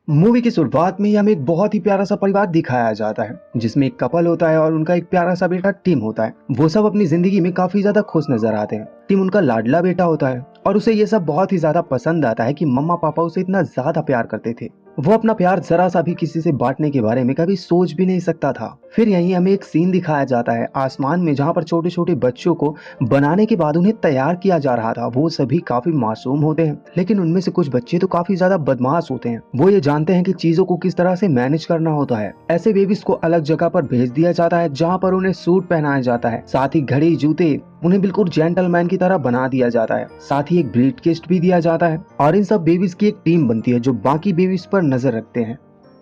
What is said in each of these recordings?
Movie की शुरुआत में ही हमें एक बहुत ही प्यारा सा परिवार दिखाया जाता है जिसमें एक कपल होता है और उनका एक प्यारा सा बेटा टिम होता है। वो सब अपनी जिंदगी में काफी ज्यादा खुश नजर आते हैं। टिम उनका लाडला बेटा होता है और उसे ये सब बहुत ही ज्यादा पसंद आता है कि मम्मा पापा उसे इतना ज्यादा प्यार करते थे। वो अपना प्यार जरा सा भी किसी से बांटने के बारे में कभी सोच भी नहीं सकता था। फिर यहीं हमें एक सीन दिखाया जाता है आसमान में, जहाँ पर छोटे छोटे बच्चों को बनाने के बाद उन्हें तैयार किया जा रहा था। वो सभी काफी मासूम होते हैं, लेकिन उनमें से कुछ बच्चे तो काफी ज्यादा बदमाश होते हैं। वो ये जानते हैं कि चीजों को किस तरह से मैनेज करना होता है। ऐसे बेबीज को अलग जगह पर भेज दिया जाता है जहाँ पर उन्हें सूट पहनाया जाता है, साथ ही घड़ी जूते, उन्हें बिल्कुल जेंटलमैन की तरह बना दिया जाता है। साथ ही एक ब्रीफ केस भी दिया जाता है और इन सब बेबीज की एक टीम बनती है जो बाकी बेबीज पर नजर रखते हैं।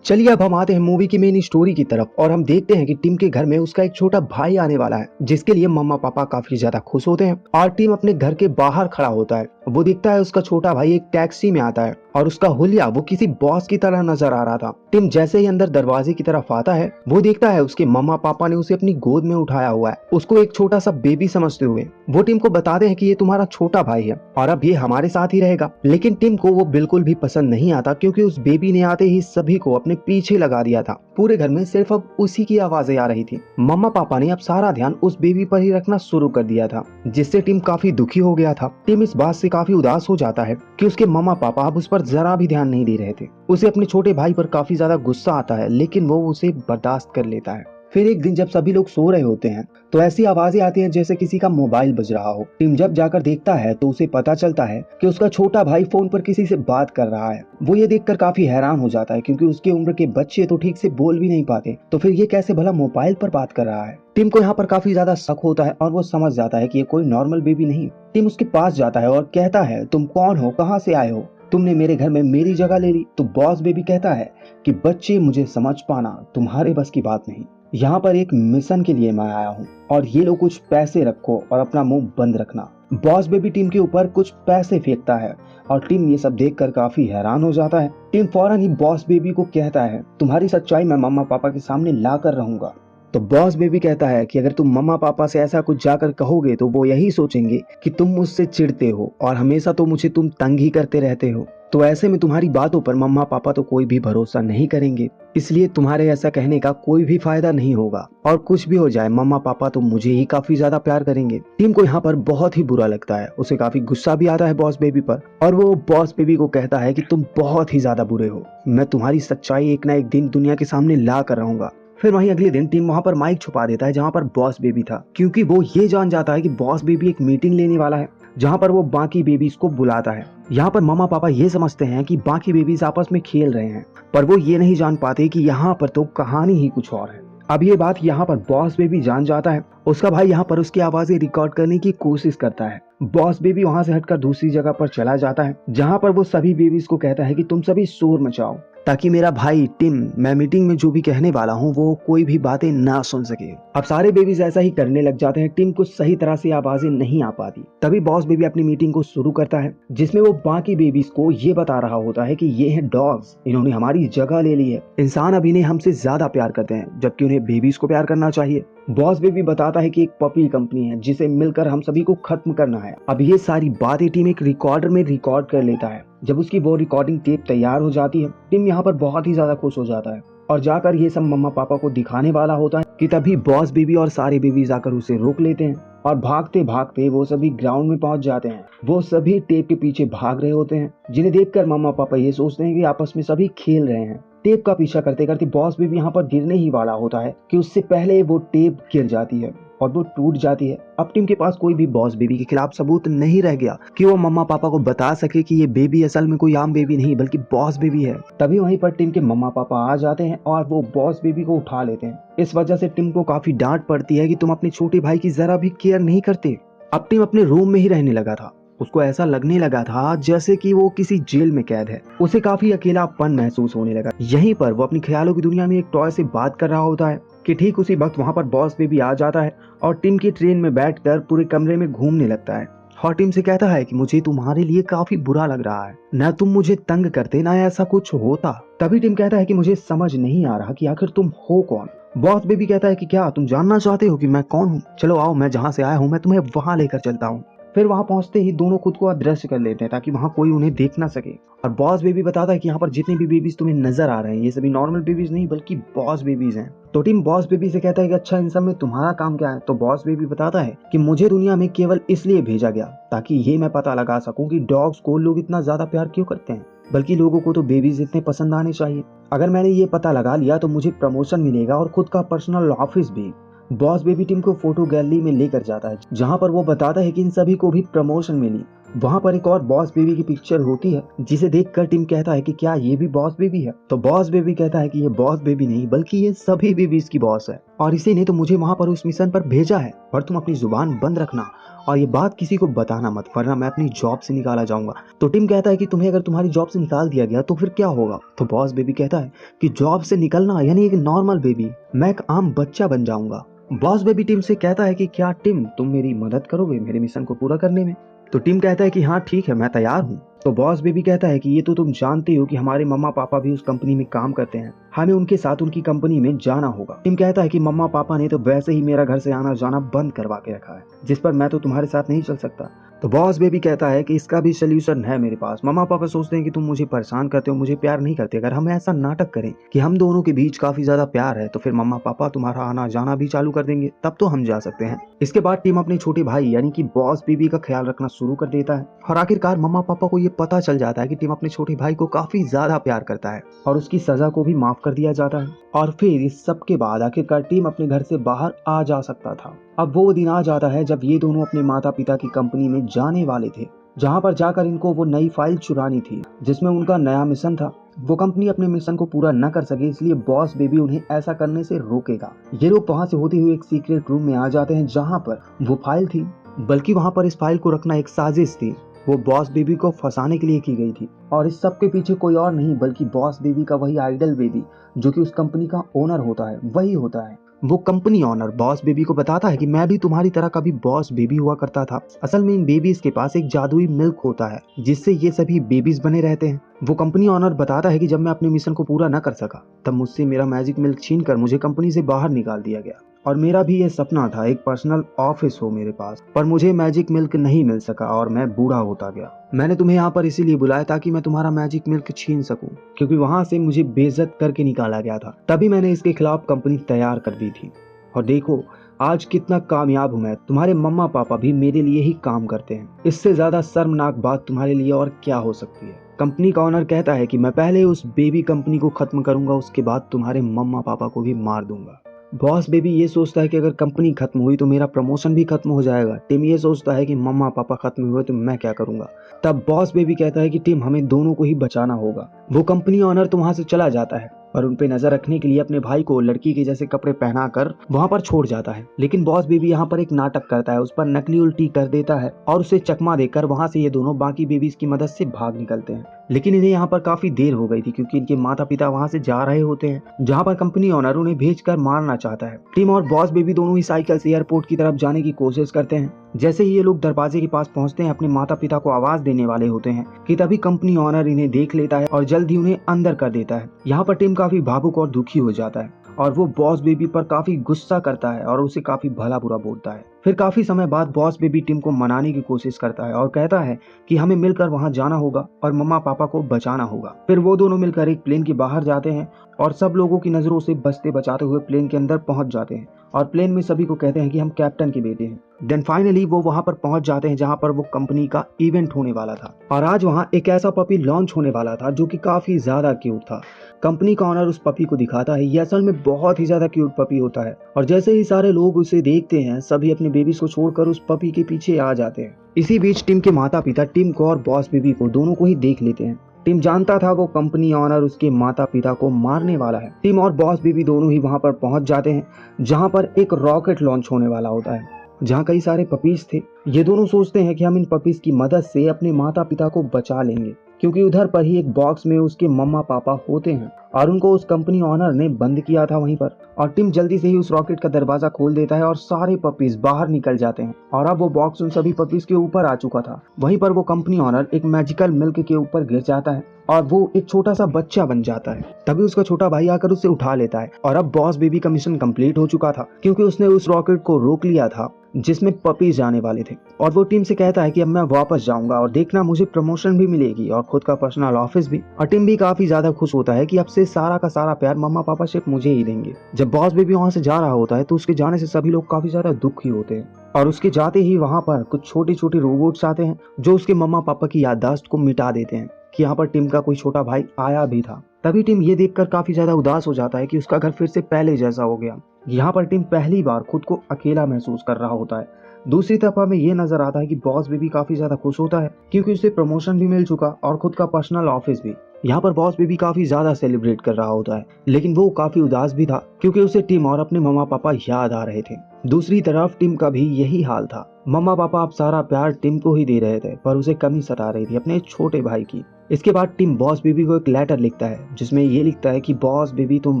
चलिए अब हम आते हैं मूवी की मेन स्टोरी की तरफ और हम देखते हैं कि टिम के घर में उसका एक छोटा भाई आने वाला है, जिसके लिए मम्मा पापा काफी ज्यादा खुश होते हैं। और टिम अपने घर के बाहर खड़ा होता है। वो देखता है उसका छोटा भाई एक टैक्सी में आता है और उसका हुलिया वो किसी बॉस की तरह नजर आ रहा था। टिम जैसे ही अंदर दरवाजे की तरफ आता है, वो देखता है उसके मम्मा पापा ने उसे अपनी गोद में उठाया हुआ है, उसको एक छोटा सा बेबी समझते हुए। वो टिम को बताते हैं कि ये तुम्हारा छोटा भाई है और अब ये हमारे साथ ही रहेगा। लेकिन टिम को वो बिल्कुल भी पसंद नहीं आता, क्योंकि उस बेबी ने आते ही सभी को अपने पीछे लगा दिया था। पूरे घर में सिर्फ अब उसी की आवाजें आ रही थी। मम्मा पापा ने अब सारा ध्यान उस बेबी पर ही रखना शुरू कर दिया था, जिससे टिम काफी दुखी हो गया था। टिम इस बात से काफी उदास हो जाता है कि उसके मम्मा पापा अब उस पर जरा भी ध्यान नहीं दे रहे थे। उसे अपने छोटे भाई पर काफी ज्यादा गुस्सा आता है, लेकिन वो उसे बर्दाश्त कर लेता है। फिर एक दिन जब सभी लोग सो रहे होते हैं तो ऐसी आवाजें आती हैं जैसे किसी का मोबाइल बज रहा हो। टिम जब जाकर देखता है तो उसे पता चलता है कि उसका छोटा भाई फोन पर किसी से बात कर रहा है। वो ये देखकर काफी हैरान हो जाता है, क्योंकि उसकी उम्र के बच्चे तो ठीक से बोल भी नहीं पाते, तो फिर ये कैसे भला मोबाइल पर बात कर रहा है। टिम को यहाँ पर काफी ज्यादा शक होता है और वो समझ जाता है कि ये कोई नॉर्मल बेबी नहीं। टिम उसके पास जाता है और कहता है, तुम कौन हो, कहाँ से आए हो, तुमने मेरे घर में मेरी जगह ले ली। तो बॉस बेबी कहता है कि बच्चे, मुझे समझ पाना तुम्हारे बस की बात नहीं। यहाँ पर एक मिशन के लिए मैं आया हूँ और ये लो कुछ पैसे रखो और अपना मुंह बंद रखना। बॉस बेबी टीम के ऊपर कुछ पैसे फेंकता है और टीम ये सब देखकर काफी हैरान हो जाता है। टीम फौरन ही बॉस बेबी को कहता है, तुम्हारी सच्चाई मैं मम्मा पापा के सामने ला कर रहूंगा। तो बॉस बेबी कहता है कि अगर तुम मम्मा पापा से ऐसा कुछ जाकर कहोगे तो वो यही सोचेंगे कि तुम मुझसे चिढ़ते हो और हमेशा तो मुझे तुम तंग ही करते रहते हो। तो ऐसे में तुम्हारी बातों पर मम्मा पापा तो कोई भी भरोसा नहीं करेंगे, इसलिए तुम्हारे ऐसा कहने का कोई भी फायदा नहीं होगा। और कुछ भी हो जाए, मम्मा पापा तो मुझे ही काफी ज्यादा प्यार करेंगे। टीम को यहाँ पर बहुत ही बुरा लगता है, उसे काफी गुस्सा भी आता है बॉस बेबी पर, और वो बॉस बेबी को कहता है कि तुम बहुत ही ज्यादा बुरे हो, मैं तुम्हारी सच्चाई एक ना एक दिन दुनिया के सामने ला कर रहूंगा। फिर वहीं अगले दिन टीम वहां पर माइक छुपा देता है जहां पर बॉस बेबी था, क्योंकि वो ये जान जाता है कि बॉस बेबी एक मीटिंग लेने वाला है जहां पर वो बाकी बेबीज को बुलाता है। यहाँ पर मम्मा पापा ये समझते हैं कि बाकी बेबीज आपस में खेल रहे हैं, पर वो ये नहीं जान पाते कि यहाँ पर तो कहानी ही कुछ और है। अब ये बात यहाँ पर बॉस बेबी जान जाता है। उसका भाई यहाँ पर उसकी आवाजें रिकॉर्ड करने की कोशिश करता है। बॉस बेबी वहां से हटकर दूसरी जगह पर चला जाता है, जहाँ पर वो सभी बेबीज को कहता है कि तुम सभी शोर मचाओ, ताकि मेरा भाई टिम, मैं मीटिंग में जो भी कहने वाला हूँ वो कोई भी बातें ना सुन सके। अब सारे बेबीज ऐसा ही करने लग जाते हैं। टिम को सही तरह से आवाजें नहीं आ पाती। तभी बॉस बेबी अपनी मीटिंग को शुरू करता है, जिसमें वो बाकी बेबीज को ये बता रहा होता है कि ये हैं डॉग्स, इन्होंने हमारी जगह ले ली है। इंसान अब इन्हें हमसे ज्यादा प्यार करते हैं, जबकि उन्हें बेबीज को प्यार करना चाहिए। बॉस बेबी बताता है कि एक पपी कंपनी है जिसे मिलकर हम सभी को खत्म करना है। अब ये सारी बातें टीम एक रिकॉर्डर में रिकॉर्ड कर लेता है। जब उसकी वो रिकॉर्डिंग टेप तैयार हो जाती है, टिम यहाँ पर बहुत ही ज्यादा खुश हो जाता है और जाकर ये सब मम्मा पापा को दिखाने वाला होता है कि तभी बॉस बेबी और सारे बेबीज आकर उसे रोक लेते हैं और भागते भागते वो सभी ग्राउंड में पहुंच जाते हैं। वो सभी टेप के पीछे भाग रहे होते हैं, जिन्हें देखकर मम्मा पापा ये सोचते हैं कि आपस में सभी खेल रहे हैं। टेप का पीछा करते करते बॉस बेबी यहाँ पर गिरने ही वाला होता है कि उससे पहले वो टेप गिर जाती है और वो टूट जाती है। अब टीम के पास कोई भी बॉस बेबी के खिलाफ सबूत नहीं रह गया कि वो मम्मा पापा को बता सके कि ये बेबी असल में कोई आम बेबी नहीं बल्कि बॉस बेबी है। तभी वहीं पर टीम के मम्मा पापा आ जाते हैं और वो बॉस बेबी को उठा लेते हैं। इस वजह से टिम को काफी डांट पड़ती है कि तुम अपने छोटे भाई की जरा भी केयर नहीं करते। अब टिम अपने रूम में ही रहने लगा था। उसको ऐसा लगने लगा था जैसे कि वो किसी जेल में कैद है। उसे काफी अकेलापन महसूस होने लगा। यहीं पर वो अपनी ख्यालों की दुनिया में एक टॉय से बात कर रहा होता है कि ठीक उसी वक्त वहां पर बॉस बेबी आ जाता है और टिम की ट्रेन में बैठकर पूरे कमरे में घूमने लगता है और टिम से कहता है कि मुझे तुम्हारे लिए काफी बुरा लग रहा है, ना तुम मुझे तंग करते ना ऐसा कुछ होता। तभी टिम कहता है कि मुझे समझ नहीं आ रहा कि आखिर तुम हो कौन। बॉस बेबी कहता है कि क्या तुम जानना चाहते हो कि मैं कौन हूँ? चलो आओ, मैं जहाँ से आया हूँ मैं तुम्हें वहां लेकर चलता हूँ। फिर वहां पहुंचते ही दोनों खुद को अदृश्य कर लेते हैं ताकि वहां कोई उन्हें देख ना सके। और बॉस बेबी बताता है कि यहाँ पर जितने भी बेबीज तुम्हें नजर आ रहे हैं ये सभी नॉर्मल बेबीज नहीं बल्कि बॉस बेबीज हैं। तो टीम बॉस बेबी से कहता है कि अच्छा इन सब में तुम्हारा काम क्या है। तो बॉस बेबी बताता है कि मुझे दुनिया में केवल इसलिए भेजा गया ताकि ये मैं पता लगा सकूं कि डॉग्स को लोग इतना ज्यादा प्यार क्यों करते हैं, बल्कि लोगों को तो बेबीज इतने पसंद आने चाहिए। अगर मैंने ये पता लगा लिया तो मुझे प्रमोशन मिलेगा और खुद का पर्सनल ऑफिस भी। बॉस बेबी टीम को फोटो गैलरी में लेकर जाता है जहां पर वो बताता है कि इन सभी को भी प्रमोशन मिली। वहां पर एक और बॉस बेबी की पिक्चर होती है जिसे देखकर टीम कहता है कि क्या ये भी बॉस बेबी है। तो बॉस बेबी कहता है कि ये बॉस बेबी नहीं बल्कि ये सभी बेबीज की बॉस है और इसी ने तो मुझे वहां पर उस मिशन पर भेजा है। और तुम अपनी जुबान बंद रखना और ये बात किसी को बताना मत वरना मैं अपनी जॉब से निकाला जाऊंगा। तो टिम कहता है कि तुम्हें अगर तुम्हारी जॉब से निकाल दिया गया तो फिर क्या होगा। तो बॉस बेबी कहता है कि जॉब से निकलना यानी एक नॉर्मल बेबी, मैं एक आम बच्चा बन जाऊंगा। बॉस बेबी टिम से कहता है कि क्या टिम तुम मेरी मदद करोगे मेरे मिशन को पूरा करने में। तो टिम कहता है कि हाँ ठीक है मैं तैयार हूँ। तो बॉस बेबी कहता है कि ये तो तुम जानते हो कि हमारे मम्मा पापा भी उस कंपनी में काम करते हैं, हमें उनके साथ उनकी कंपनी में जाना होगा। टिम कहता है कि मम्मा पापा ने तो वैसे ही मेरा घर से आना जाना बंद करवा के रखा है जिस पर मैं तो तुम्हारे साथ नहीं चल सकता। तो बॉस बेबी कहता है कि इसका भी सोल्यूशन है मेरे पास। मम्मा पापा सोचते हैं कि तुम मुझे परेशान करते हो, मुझे प्यार नहीं करते। अगर हम ऐसा नाटक करें कि हम दोनों के बीच काफी ज्यादा प्यार है तो फिर मम्मा पापा तुम्हारा आना जाना भी चालू कर देंगे, तब तो हम जा सकते हैं। इसके बाद टीम अपने छोटे भाई यानी कि बॉस बेबी का ख्याल रखना शुरू कर देता है और आखिरकार मम्मा पापा को ये पता चल जाता है कि टीम अपने छोटे भाई को काफी ज्यादा प्यार करता है और उसकी सजा को भी माफ कर दिया जाता है। और फिर इस सब के बाद आखिरकार टीम अपने घर से बाहर आ जा सकता था। अब वो दिन आ जाता है जब ये दोनों अपने माता पिता की कंपनी में जाने वाले थे जहां पर जाकर इनको वो नई फाइल चुरानी थी जिसमें उनका नया मिशन था। वो कंपनी अपने मिशन को पूरा न कर सके इसलिए बॉस बेबी उन्हें ऐसा करने से रोकेगा। ये लोग वहां से होते हुए एक सीक्रेट रूम में आ जाते हैं जहां पर वो फाइल थी, बल्कि वहां पर इस फाइल को रखना एक साजिश थी, वो बॉस बेबी को फंसाने के लिए की गई थी। और इस सब के पीछे कोई और नहीं बल्कि बॉस बेबी का वही आइडल बेबी जो कि उस कंपनी का ओनर होता है वही होता है। वो कंपनी ओनर बॉस बेबी को बताता है कि मैं भी तुम्हारी तरह कभी बॉस बेबी हुआ करता था। असल में इन बेबीज के पास एक जादुई मिल्क होता है जिससे ये सभी बेबीज बने रहते हैं। वो कंपनी ओनर बताता है कि जब मैं अपने मिशन को पूरा न कर सका तब मुझसे मेरा मैजिक मिल्क छीनकर मुझे कंपनी से बाहर निकाल दिया गया और मेरा भी ये सपना था एक पर्सनल ऑफिस हो मेरे पास, पर मुझे मैजिक मिल्क नहीं मिल सका और मैं बूढ़ा होता गया। मैंने तुम्हें यहाँ पर इसीलिए बुलाया ताकि मैं तुम्हारा मैजिक मिल्क छीन सकूं, क्योंकि वहां से मुझे बेइज्जत करके निकाला गया था। तभी मैंने इसके खिलाफ कंपनी तैयार कर दी थी और देखो आज कितना कामयाब हूं मैं। तुम्हारे मम्मा पापा भी मेरे लिए ही काम करते हैं, इससे ज्यादा शर्मनाक बात तुम्हारे लिए और क्या हो सकती है। कंपनी का ओनर कहता है कि मैं पहले उस बेबी कंपनी को खत्म करूंगा, उसके बाद तुम्हारे मम्मा पापा को भी मार दूंगा। बॉस बेबी ये सोचता है कि अगर कंपनी खत्म हुई तो मेरा प्रमोशन भी खत्म हो जाएगा। टिम ये सोचता है कि मम्मा पापा खत्म हुए तो मैं क्या करूंगा। तब बॉस बेबी कहता है कि टिम हमें दोनों को ही बचाना होगा। वो कंपनी ओनर तो वहां से चला जाता है और उन पे नजर रखने के लिए अपने भाई को लड़की के जैसे कपड़े पहनाकर वहां पर छोड़ जाता है। लेकिन बॉस बेबी यहाँ पर एक नाटक करता है, उस पर नकली उल्टी कर देता है और उसे चकमा देकर वहां से ये दोनों बाकी बेबीज की मदद से भाग निकलते हैं। लेकिन इन्हें यहाँ पर काफी देर हो गई थी क्योंकि इनके माता पिता वहां से जा रहे होते हैं जहाँ पर कंपनी ओनर उन्हें भेजकर मारना चाहता है। टिम और बॉस बेबी दोनों ही साइकिल से एयरपोर्ट की तरफ जाने की कोशिश करते हैं। जैसे ही ये लोग दरवाजे के पास पहुंचते हैं अपने माता पिता को आवाज देने वाले होते हैं कि तभी कंपनी ओनर इन्हें देख लेता है और जल्द ही उन्हें अंदर कर देता है। यहाँ पर टिम काफी भावुक और दुखी हो जाता है और वो बॉस बेबी पर काफी गुस्सा करता है और उसे काफी भला बुरा बोलता है। फिर काफी समय बाद बॉस बेबी टिम को मनाने की कोशिश करता है और कहता है कि हमें मिलकर वहां जाना होगा और मम्मा पापा को बचाना होगा। फिर वो दोनों मिलकर एक प्लेन के बाहर जाते हैं और सब लोगों की नजरों से बचते बचाते हुए प्लेन के अंदर पहुंच जाते हैं और प्लेन में सभी को कहते हैं कि हम कैप्टन के बेटे हैं। देन फाइनली वो वहां पर पहुंच जाते हैं जहां पर वो कंपनी का इवेंट होने वाला था और आज वहां एक ऐसा पपी लॉन्च होने वाला था जो कि काफी ज्यादा क्यूट था। कंपनी का ऑनर उस पपी को दिखाता है, ये असल में बहुत ही ज्यादा क्यूट पपी होता है और जैसे ही सारे लोग उसे देखते हैं सभी अपने बेबीज को छोड़कर उस पपी के पीछे आ जाते हैं। इसी बीच टिम के माता पिता टिम को और बॉस बेबी को दोनों को ही देख लेते हैं। टिम जानता था वो कंपनी ऑनर उसके माता पिता को मारने वाला है। टिम और बॉस बेबी दोनों ही वहां पर पहुंच जाते हैं जहां पर एक रॉकेट लॉन्च होने वाला होता है जहां कई सारे पपीज थे। ये दोनों सोचते हैं कि हम इन पपीज की मदद से अपने माता पिता को बचा लेंगे क्योंकि उधर पर ही एक बॉक्स में उसके मम्मा पापा होते हैं और उनको उस कंपनी ऑनर ने बंद किया था वहीं पर। और टिम जल्दी से ही उस रॉकेट का दरवाजा खोल देता है और सारे पपीज बाहर निकल जाते हैं और अब वो बॉक्स उन सभी पपीज के ऊपर आ चुका था। वहीं पर वो कंपनी ऑनर एक मैजिकल मिल्क के ऊपर गिर जाता है और वो एक छोटा सा बच्चा बन जाता है। तभी उसका छोटा भाई आकर उसे उठा लेता है और अब बॉस बेबी का मिशन कंप्लीट हो चुका था क्योंकि उसने उस रॉकेट को रोक लिया था जिसमें पपीज जाने वाले थे। और वो टीम से कहता है कि अब मैं वापस जाऊंगा और देखना मुझे प्रमोशन भी मिलेगी और खुद का पर्सनल ऑफिस भी। और टीम भी काफी ज्यादा खुश होता है कि अब से सारा का सारा प्यार मम्मा पापा सिर्फ मुझे ही देंगे। जब बॉस बेबी वहां से जा रहा होता है तो उसके जाने से सभी लोग काफी ज्यादा दुखी होते हैं और उसके जाते ही वहां पर कुछ छोटे छोटे रोबोट्स आते हैं जो उसके मम्मा पापा की याददाश्त को मिटा देते हैं कि यहाँ पर टिम का कोई छोटा भाई आया भी था। तभी टिम ये देखकर काफी ज्यादा उदास हो जाता है कि उसका घर फिर से पहले जैसा हो गया। यहाँ पर टिम पहली बार खुद को अकेला महसूस कर रहा होता है। दूसरी तरफ हमें ये नजर आता है कि बॉस बेबी काफी ज्यादा खुश होता है क्योंकि उसे प्रमोशन भी मिल चुका और खुद का पर्सनल ऑफिस भी। यहाँ पर बॉस बेबी काफी ज्यादा सेलिब्रेट कर रहा होता है लेकिन वो काफी उदास भी था क्योंकि उसे टिम और अपने मम्मा पापा याद आ रहे थे। दूसरी तरफ टिम का भी यही हाल था। मम्मा पापा अब सारा प्यार टिम को ही दे रहे थे पर उसे कमी सता रही थी अपने छोटे भाई की। इसके बाद टिम बॉस बेबी को एक लेटर लिखता है जिसमें ये लिखता है कि बॉस बेबी तुम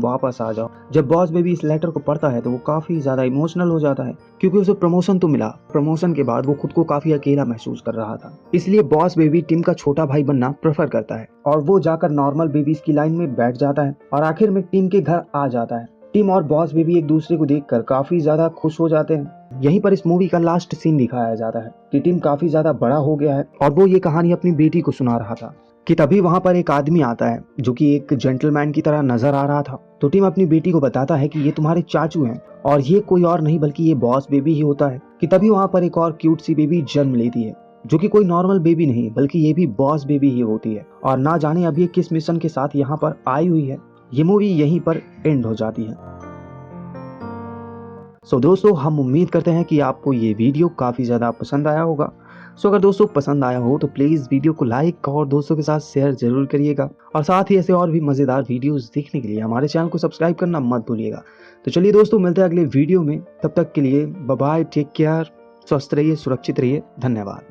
वापस आ जाओ। जब बॉस बेबी इस लेटर को पढ़ता है तो वो काफी ज्यादा इमोशनल हो जाता है क्योंकि उसे प्रमोशन तो मिला, प्रमोशन के बाद वो खुद को काफी अकेला महसूस कर रहा था। इसलिए बॉस बेबी टिम का छोटा भाई बनना प्रेफर करता है और वो जाकर नॉर्मल बेबीज की लाइन में बैठ जाता है और आखिर में टिम के घर आ जाता है। टिम और बॉस बेबी एक दूसरे को देखकर काफी ज्यादा खुश हो जाते हैं। यहीं पर इस मूवी का लास्ट सीन दिखाया जाता है कि टिम काफी ज्यादा बड़ा हो गया है और वो ये कहानी अपनी बेटी को सुना रहा था कि तभी वहां पर एक आदमी आता है जो कि एक जेंटलमैन की तरह नजर आ रहा था। तो टिम अपनी बेटी को बताता है कि ये तुम्हारे चाचू हैं और ये कोई और नहीं बल्कि ये बॉस बेबी ही होता है। कि तभी वहां पर एक और क्यूट सी बेबी जन्म लेती है जो कि कोई नॉर्मल बेबी नहीं बल्कि ये भी बॉस बेबी ही होती है और ना जाने अब ये किस मिशन के साथ यहाँ पर आई हुई है। ये मूवी यहीं पर एंड हो जाती है। सो दोस्तों हम उम्मीद करते हैं कि आपको ये वीडियो काफ़ी ज़्यादा पसंद आया होगा। सो अगर दोस्तों पसंद आया हो तो प्लीज़ वीडियो को लाइक और दोस्तों के साथ शेयर जरूर करिएगा और साथ ही ऐसे और भी मज़ेदार वीडियोस देखने के लिए हमारे चैनल को सब्सक्राइब करना मत भूलिएगा। तो चलिए दोस्तों मिलते हैं अगले वीडियो में, तब तक के लिए बाय बाय, टेक केयर, स्वस्थ रहिए, सुरक्षित रहिए, धन्यवाद।